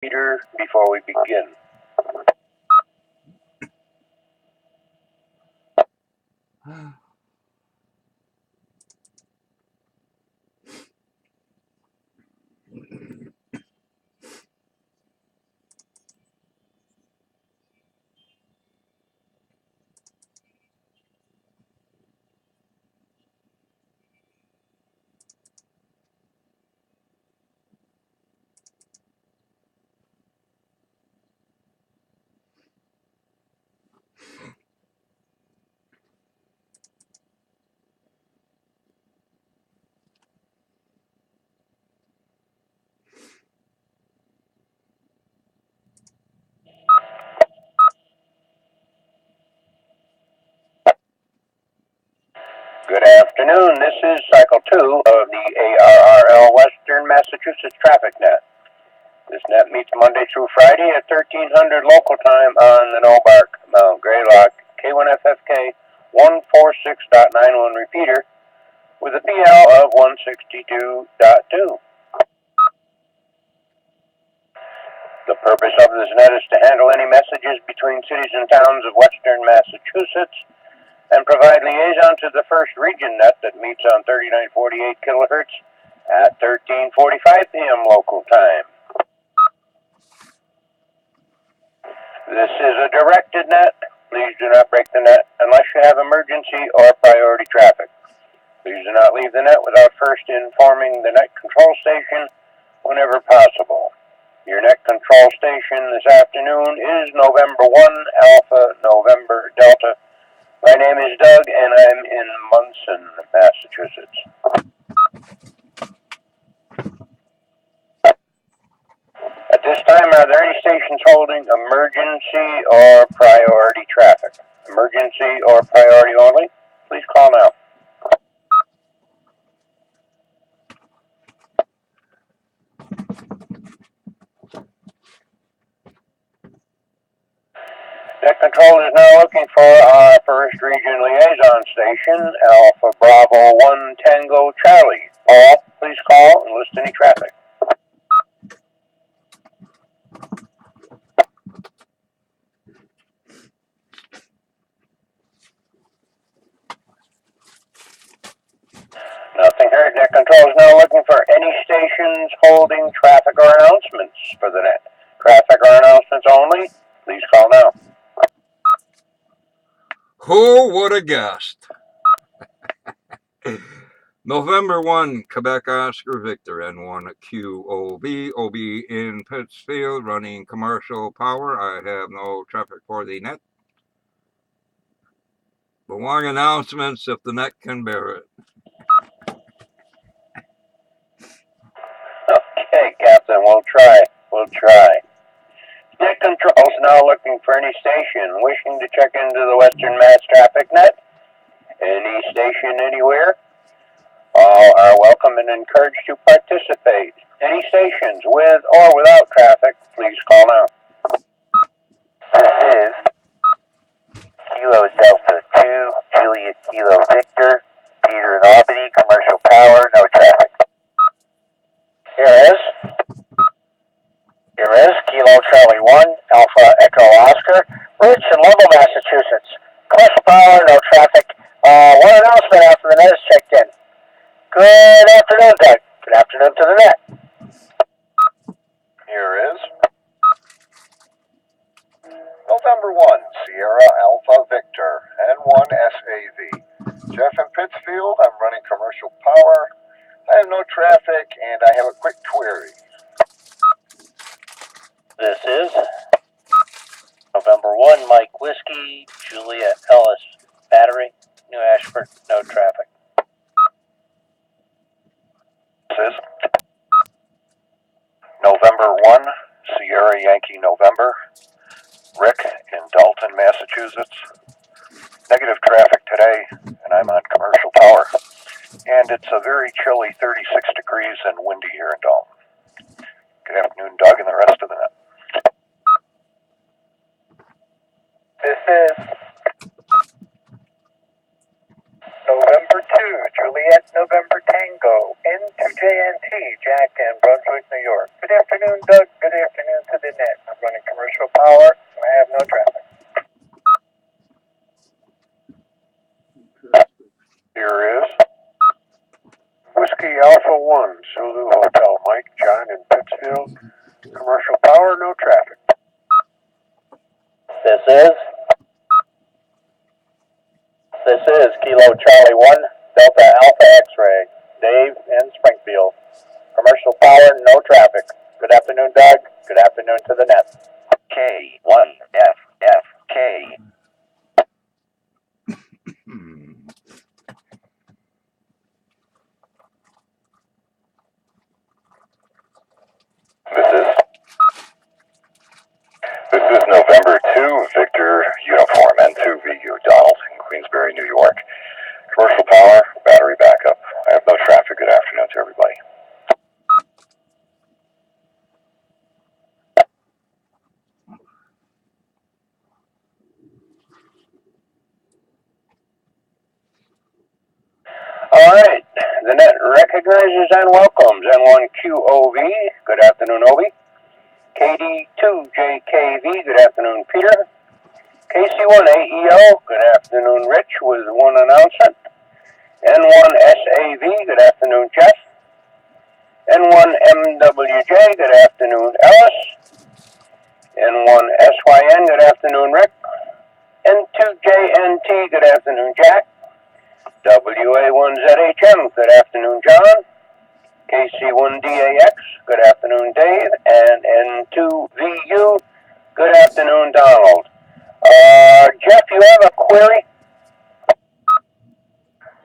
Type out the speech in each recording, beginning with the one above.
Peter, before we begin. Good afternoon. This is Cycle 2 of the ARRL Western Massachusetts Traffic Net. This net meets Monday through Friday at 1300 local time on the Nobark Mount Greylock K1FFK 146.91 repeater with a PL of 162.2. The purpose of this net is to handle any messages between cities and towns of Western Massachusetts and provide liaison to the first region net that meets on 3948 kilohertz at 13:45 p.m. local time. This is a directed net. Please do not break the net unless you have emergency or priority traffic. Please do not leave the net without first informing the net control station whenever possible. Your net control station this afternoon is November 1 Alpha November Delta. My name is Doug, and I'm in Munson, Massachusetts. At this time, are there any stations holding emergency or priority traffic? Emergency or priority only? Please call now. Net Control is now looking for our first region liaison station, Alpha Bravo 1 Tango Charlie. Paul, please call and list any traffic. Nothing heard. Net Control is now looking for any stations holding traffic or announcements for the net. Traffic or announcements only? Please call now. Who would have guessed? November 1, Quebec Oscar Victor, N1QOB, OB in Pittsfield, running commercial power. I have no traffic for the net. Belong announcements if the net can bear it. Okay, Captain, we'll try. Net Control is now looking for any station wishing to check into the Western Mass Traffic Net. Any station anywhere. All are welcome and encouraged to participate. Any stations with or without traffic, please call now. This is Kilo Delta 2, Juliet Kilo Victor, Peter in Albany, commercial power, no traffic. Here is Kilo Charlie 1, Alpha Echo Oscar, Rich in Lovell, Massachusetts. Commercial power, no traffic. One announcement after the net is checked in. Good afternoon, Doug. Good afternoon to the net. Here is November 1, Sierra Alpha Victor, N1SAV. Jeff in Pittsfield, I'm running commercial power. I have no traffic, and I have a quick query. This is November 1, Mike Whiskey, Julia Ellis Battery, New Ashford, no traffic. This is November 1, Sierra Yankee November, Rick in Dalton, Massachusetts. Negative traffic today, and I'm on commercial power. And it's a very chilly 36 degrees and windy here in Dalton. Good afternoon, Doug, and the rest of the net. This is November 2, Juliet November Tango, N2JNT, Jack in Brunswick, New York. Good afternoon, Doug. Good afternoon to power. I have no traffic. Here is Whiskey Alpha 1, Zulu Hotel, Mike, John in Pittsfield. Commercial power, no traffic. This is Kilo Charlie 1, Delta Alpha X-Ray, Dave in Springfield. Commercial power, no traffic. Good afternoon, Doug. Good afternoon to the net. K1FFK. This is November 2, Victor Uniform N2VU, Donald in Queensbury, New York. Commercial power, battery backup. I have no traffic. Good afternoon to everybody. All right, the net recognizes and welcomes N1QOV. Good afternoon, Obi. KD2JKV. Good afternoon, Peter. KC1AEO. Good afternoon, Rich, with one announcement. N1SAV. Good afternoon, Jeff. N1MWJ. Good afternoon, Ellis. N1SYN. Good afternoon, Rick. N2JNT. Good afternoon, Jack. WA1ZHM, good afternoon, John. KC1DAX, good afternoon, Dave. And N2VU, good afternoon, Donald. Jeff, you have a query?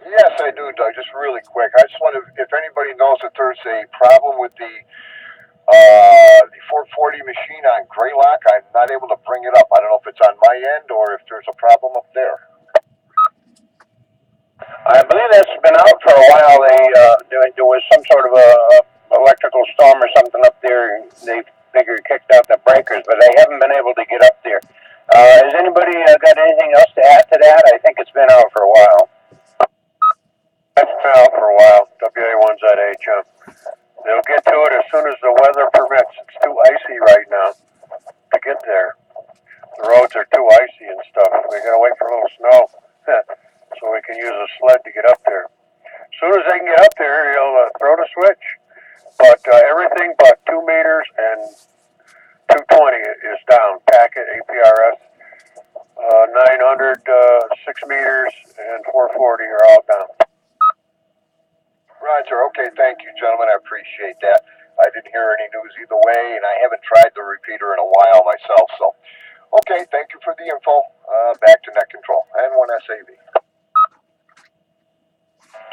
Yes, I do, Doug. Just really quick. I just wonder if anybody knows if there's a problem with the 440 machine on Greylock. I'm not able to bring it up. I don't know if it's on my end or if there's a problem up there. I believe that's been out for a while. There was some sort of a electrical storm or something up there. They figured kicked out the breakers, but they haven't been able to get up there. Has anybody got anything else to add to that? I think it's been out for a while. It's been out for a while. WA1ZHM. They'll get to it as soon as the weather permits. It's too icy right now to get there. The roads are too icy and stuff. We gotta wait for a little snow. So we can use a sled to get up there. As soon as they can get up there, he'll throw the switch. But everything but 2 meters and 220 is down. Packet, APRS, 900, 6 meters, and 440 are all down. Roger. Okay, thank you, gentlemen. I appreciate that. I didn't hear any news either way, and I haven't tried the repeater in a while myself. So, okay, thank you for the info. Back to net control. N1SAV.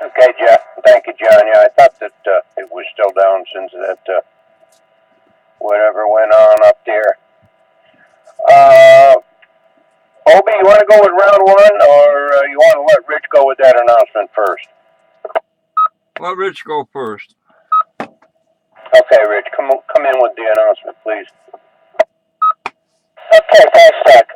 Okay, Jeff. Thank you, John. Yeah, I thought that it was still down since that whatever went on up there. Obi, you want to go with round one, or you want to let Rich go with that announcement first? Let Rich go first. Okay, Rich, come in with the announcement, please. Okay, thanks, Doug.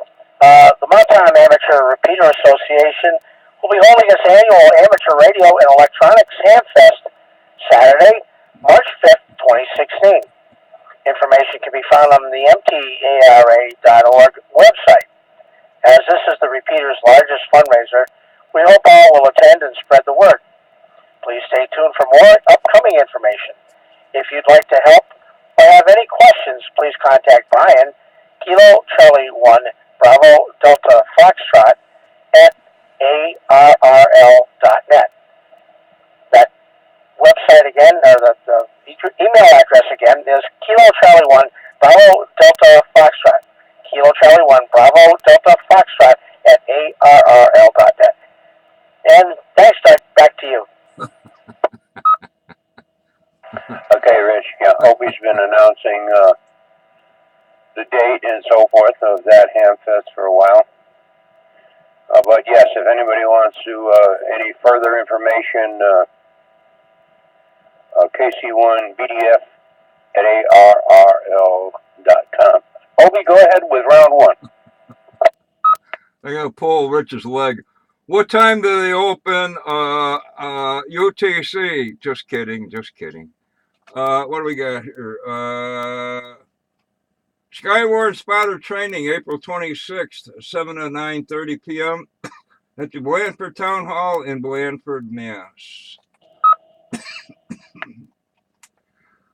The Mountain Amateur Repeater Association will be holding its annual Amateur Radio and Electronics Hamfest Saturday, March 5th, 2016. Information can be found on the mtara.org website. As this is the Repeater's largest fundraiser, we hope all will attend and spread the word. Please stay tuned for more upcoming information. If you'd like to help or have any questions, please contact Brian, Kilo Charlie 1, Bravo Delta Foxtrot, at ARRL.net. That website again, or the email address again, is Kilo Charlie 1, Bravo Delta Foxtrot. Kilo Charlie 1, Bravo Delta Foxtrot at ARRL.net. And thanks, Doug. Back to you. Okay, Rich. Yeah, Opie's been announcing the date and so forth of that Hamfest for a while. But yes, if anybody wants to any further information, KC1BDF at ARRL.com. Opie, go ahead with round one. I gotta pull Rich's leg. What time do they open UTC? Just kidding. What do we got here? Skyward Spotter Training, April 26th, 7 to 9:30 p.m. at the Blandford Town Hall in Blandford, Mass.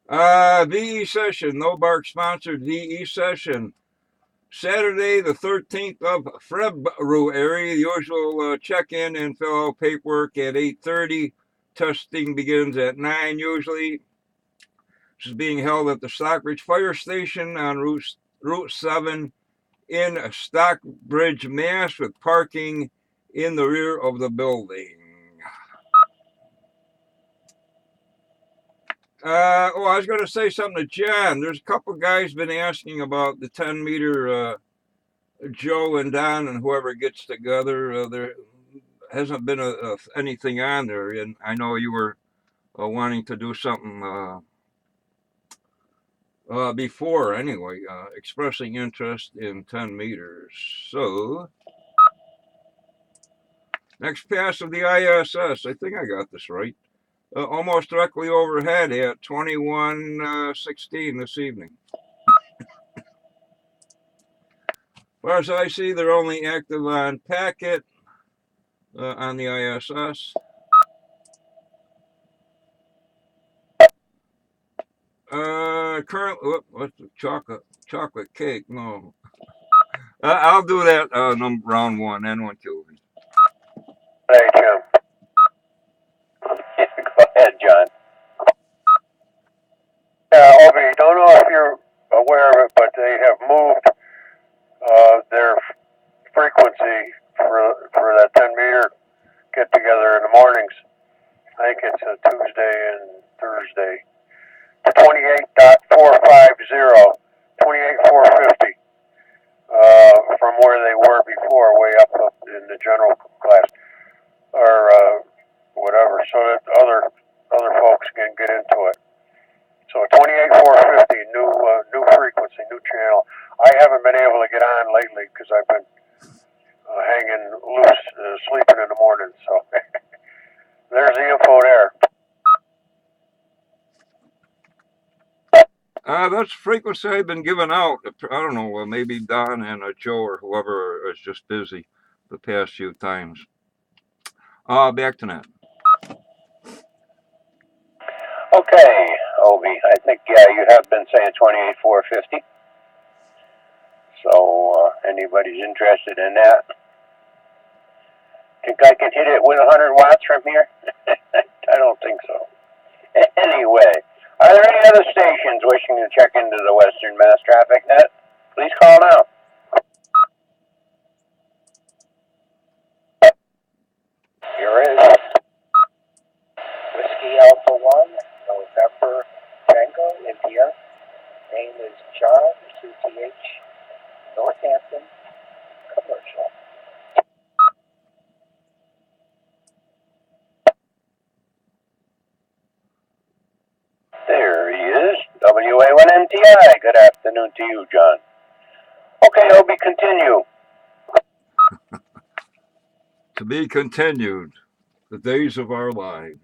VE session, no bark sponsored VE session. Saturday, the 13th of February, the usual check-in and fill out paperwork at 8:30. Testing begins at 9 usually. This is being held at the Stockbridge Fire Station on Route 7 in Stockbridge, Mass, with parking in the rear of the building. I was going to say something to John. There's a couple guys been asking about the 10-meter Joe and Don and whoever gets together. There hasn't been anything on there, and I know you were wanting to do something before anyway, expressing interest in 10 meters. So, next pass of the ISS, I think I got this right. Almost directly overhead at 21:16 this evening. As far as I see, they're only active on packet on the ISS. Currently, what's the chocolate cake? No. I'll do that round one, N1 Kelvin. Hey, Jim. Go ahead, John. Obi, don't know if you're aware of it, but they have moved their frequency for that 10-meter get together in the mornings. I think it's a Tuesday and Thursday. 28.450, 28.450, from where they were before, way up in the general class, or whatever, so that other folks can get into it. So 28.450, new frequency, new channel. I haven't been able to get on lately because I've been hanging loose, sleeping in the morning. So there's the info there. That's frequency I've been giving out. I don't know, maybe Don and Joe or whoever is just busy the past few times. Back to that. Okay, Obi, I think, yeah, you have been saying 28.450. So, anybody's interested in that? Think I can hit it with 100 watts from here? I don't think so. Anyway, are there any other stations wishing to check into the Western Mass Traffic Net? Please call now. Here is Whiskey Alpha 1, November Tango, India. Name is John, CTH, Northampton, Commercial. There he is, WMTN. Good afternoon to you, John. Okay, Obi, continue. To be continued. The days of our lives.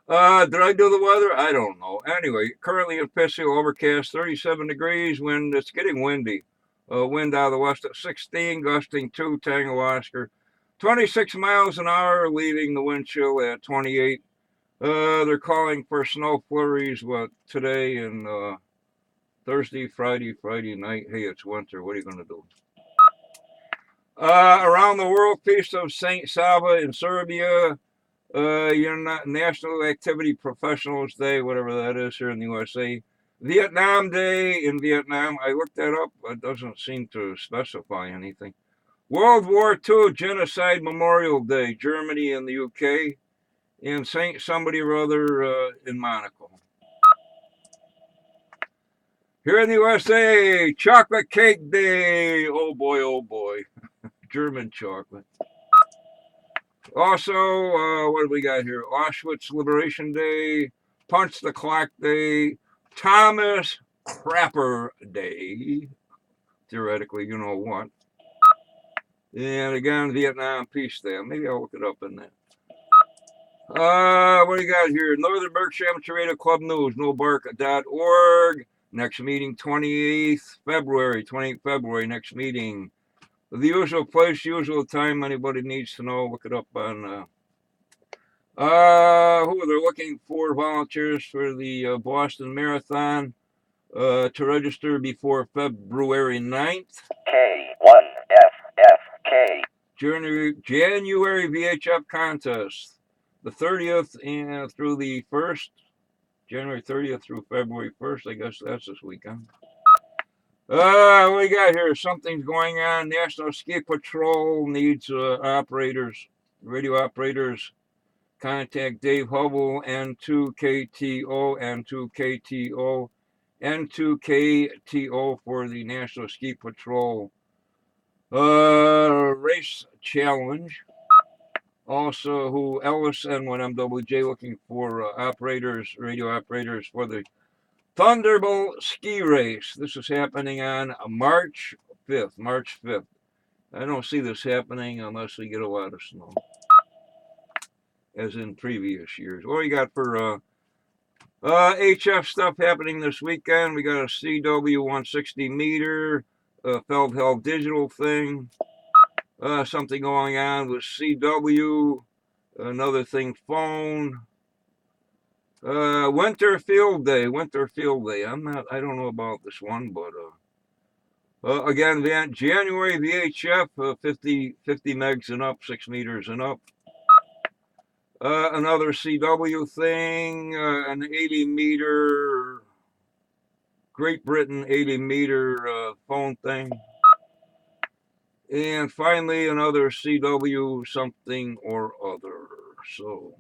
Did I do the weather? I don't know. Anyway, currently in Pittsfield, overcast, 37 degrees. Wind, it's getting windy. Wind out of the west at 16, gusting 2, Tango Oscar. 26 miles an hour, leaving the wind chill at 28. They're calling for snow flurries, today and Thursday, Friday night. Hey, it's winter. What are you going to do? Around the world, Feast of St. Sava in Serbia. National Activity Professionals Day, whatever that is here in the USA. Vietnam Day in Vietnam. I looked that up. It doesn't seem to specify anything. World War II Genocide Memorial Day, Germany and the UK. And Saint somebody or other in Monaco. Here in the USA, Chocolate Cake Day. Oh boy, oh boy. German chocolate. Also, what do we got here? Auschwitz Liberation Day, Punch the Clock Day, Thomas Crapper Day. Theoretically, you know what. And again, Vietnam Peace Day. Maybe I'll look it up in that. What do you got here? Northern Berkshire Amateur Radio Club News, nobark.org. Next meeting, 28th February, next meeting. The usual place, usual time. Anybody needs to know, look it up on, who they're looking for volunteers for the Boston Marathon to register before February 9th. K1FFK. January VHF contest, the 30th and through the 1st, January 30th through February 1st. I guess that's this weekend. What we got here? Something's going on. National Ski Patrol needs operators, radio operators. Contact Dave Hubble, N2KTO, N2KTO, N2KTO for the National Ski Patrol race challenge. Also, who Ellis N1MWJ looking for operators, radio operators for the Thunderbolt Ski Race. This is happening on March 5th. March 5th. I don't see this happening unless we get a lot of snow, as in previous years. What we got for HF stuff happening this weekend? We got a CW 160 meter, Feldheld digital thing. Something going on with CW. Another thing, phone. Winter Field Day. I don't know about this one, but again, January VHF, 50 megs and up, 6 meters and up. Another CW thing, an 80 meter, Great Britain 80 meter phone thing. And finally, another CW something or other. So,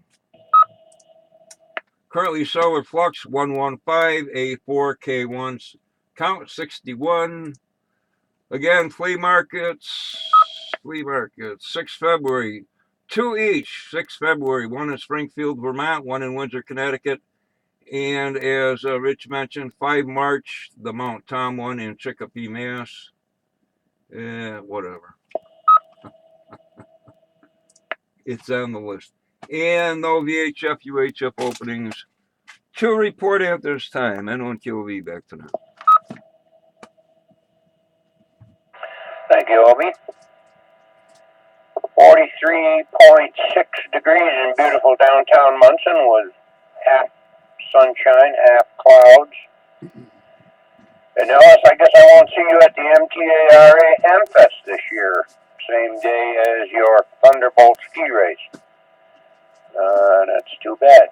currently solar flux 115A4K1, count 61. Again, flea markets, 6 February, 2 each, 6 February, one in Springfield, Vermont, one in Windsor, Connecticut, and as Rich mentioned, 5 March, the Mount Tom one in Chicopee, Mass. Whatever. It's on the list. And no VHF, UHF openings to report at this time. N1QV, back to now. Thank you, Obi. 43.6 degrees in beautiful downtown Munson with half sunshine, half clouds. And Ellis, I guess I won't see you at the MTARA Hamfest this year, same day as your Thunderbolt ski race. That's too bad.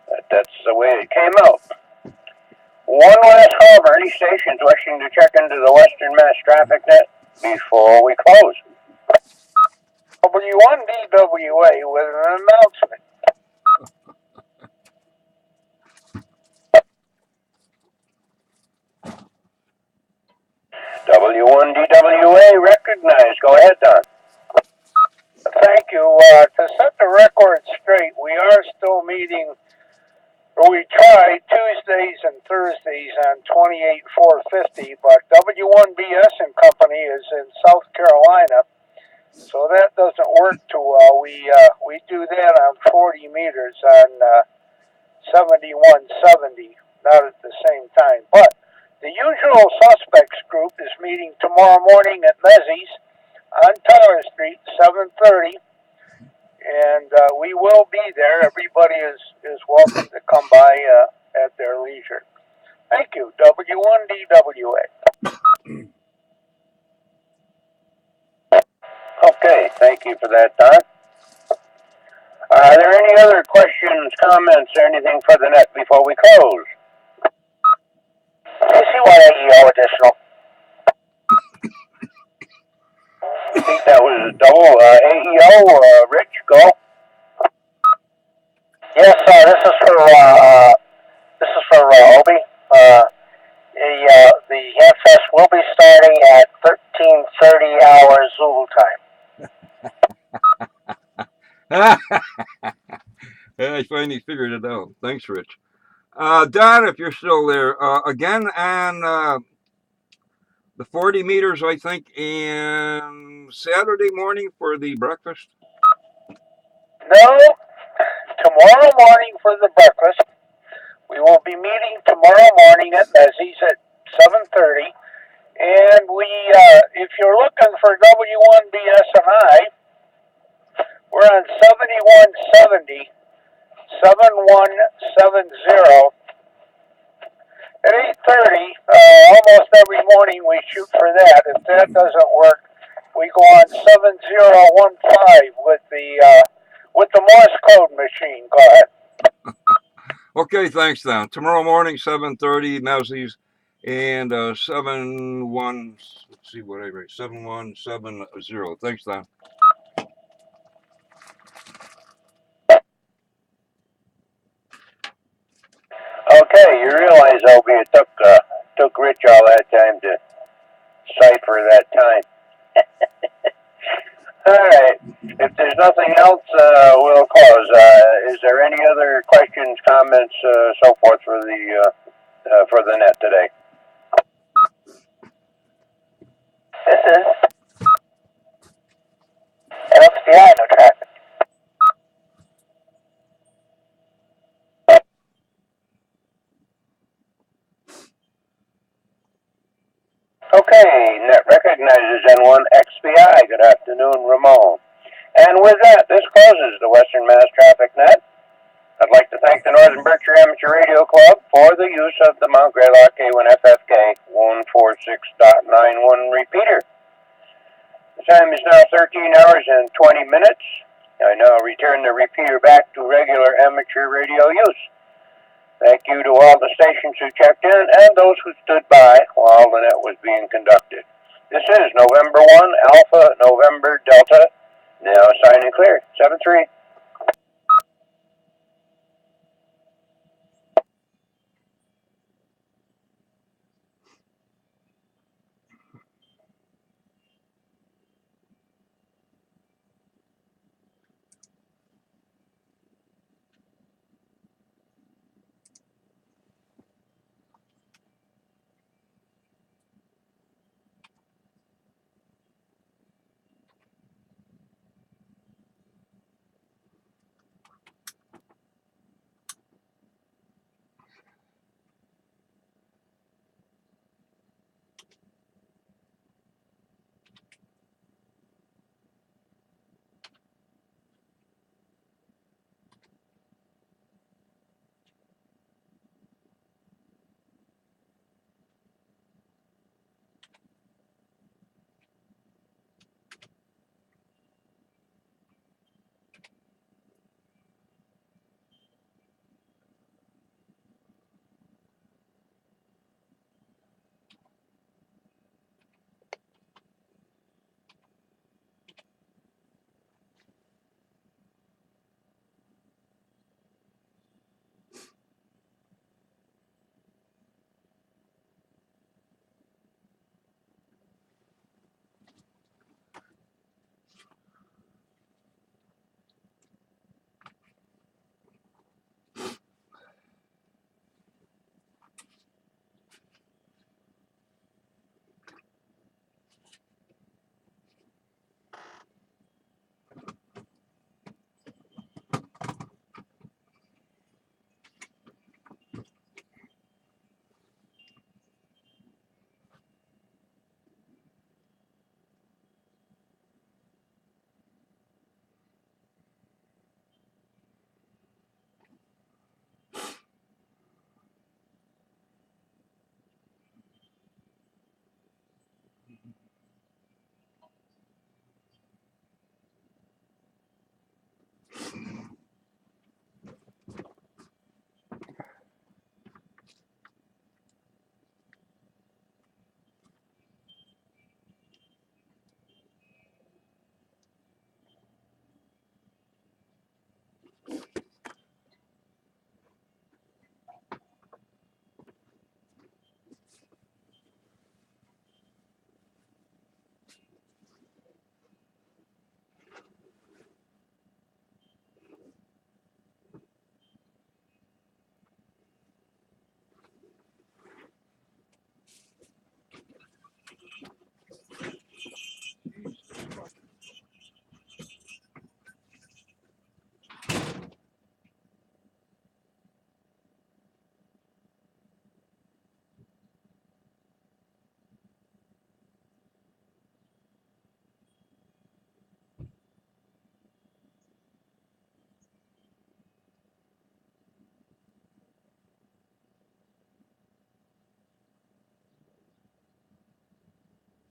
But that's the way it came out. One last call for any stations wishing to check into the Western Mass traffic net before we close. W1DWA with an announcement. W1DWA recognized. Go ahead, Don. Thank you. To set the record straight, we are still meeting, or we tried Tuesdays and Thursdays on 28450, but W1BS and Company is in South Carolina, so that doesn't work too well. We do that on 40 meters on 7170, not at the same time. But the usual suspects group is meeting tomorrow morning at Leslie's on Tyler Street, 7:30, and we will be there. Everybody is welcome to come by at their leisure. Thank you, W1DWA. Okay, thank you for that, Don. Are there any other questions, comments, or anything for the net before we close? AC1AEO additional. I think that was a double AEO. Rich, go. Yes, this is for Obi. The Hamfest will be starting at 13:30 hours Zulu time. I finally figured it out. Thanks, Rich. Don, if you're still there, again on the 40 meters, I think, and Saturday morning for the breakfast. No, tomorrow morning for the breakfast. We will be meeting tomorrow morning at Leslie's at 7:30. And if you're looking for W1BSNI, we're on 7170, 7170 at 8:30. Almost every morning we shoot for that. If that doesn't work, we go on 7015 with the Morse code machine. Go ahead. Okay, thanks, Don. Tomorrow morning, 7:30, Mousies, and 71. Let's see what I write. 7170. Thanks, Don. Okay, you realize, Obie, it took Rich all that time to cipher that time. All right. If there's nothing else, we'll close. Is there any other questions, comments, so forth for the net today? This is LFCI, no traffic. Okay, net recognizes N1XBI. Good afternoon, Ramon. And with that, this closes the Western Mass Traffic Net. I'd like to thank the Northern Berkshire Amateur Radio Club for the use of the Mount Greylock K1FFK 146.91 repeater. The time is now 13 hours and 20 minutes. I now return the repeater back to regular amateur radio use. Thank you to all the stations who checked in and those who stood by while the net was being conducted. This is November 1, Alpha, November, Delta. Now signing clear. 7-3.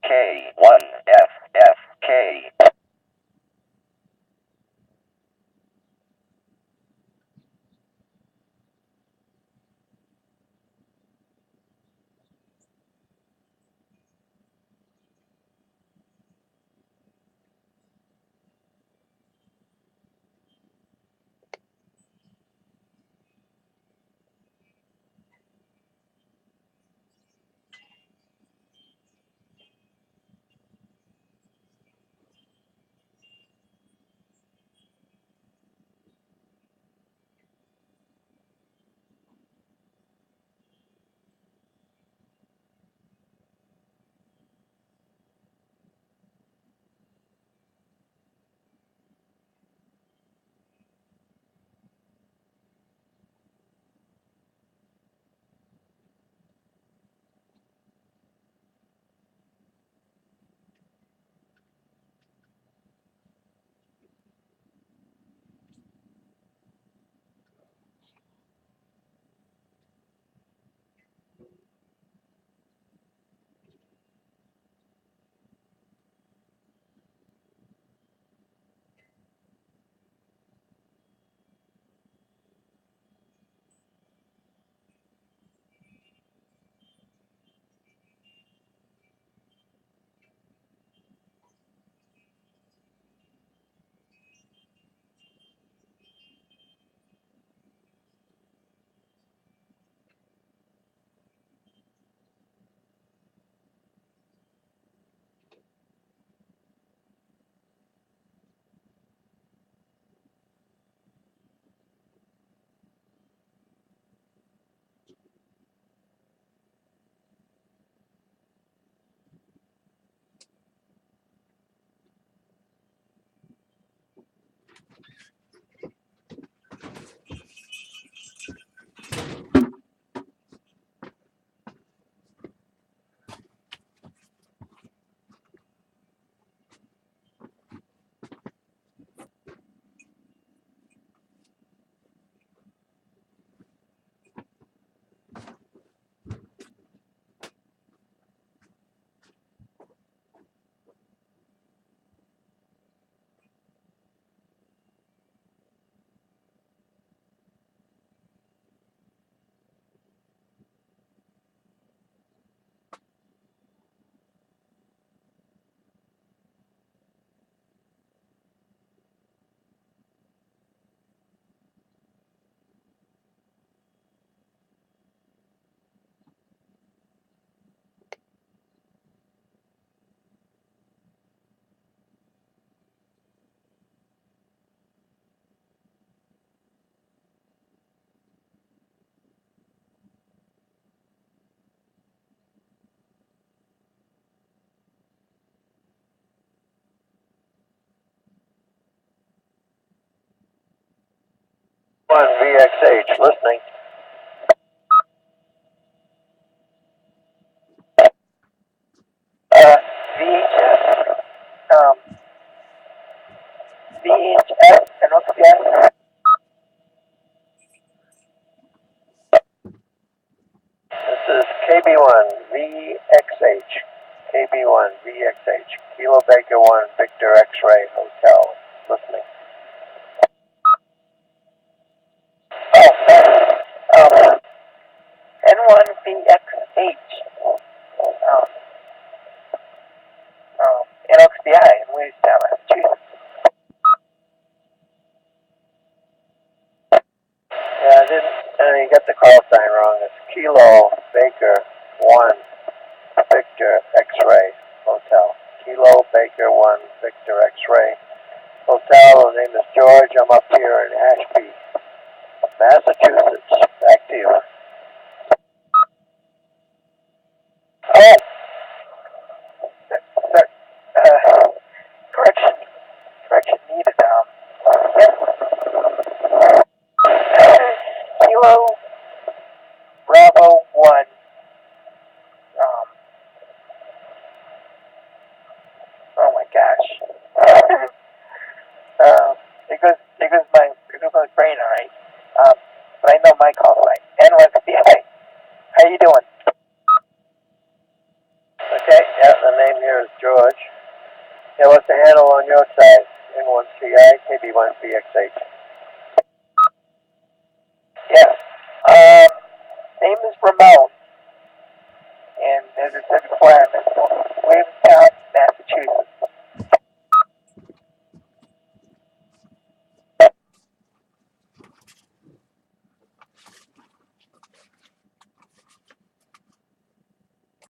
K1FFK. VXH listening. VHF, VHF, and what's the other? This is KB1 VXH. KB1 VXH. Kilo Baker 1 Victor X-Ray Hotel. Listening. Oh, N1BXH. NXBI in Williamstown, Massachusetts. Yeah, I didn't. You got the call sign wrong. It's Kilo Baker 1 Victor X-Ray Hotel. Kilo Baker 1 Victor X-Ray Hotel. The name is George. I'm up here in Ashby, Massachusetts. Back to you. Oh, correction needed. Kilo Bravo 1. Oh my gosh. There goes my brain, alright. But I know my call sign. Yeah, what's the handle on your side? N1CI, KB1BXH. Yes. Name is Ramon. And as I said before, I missed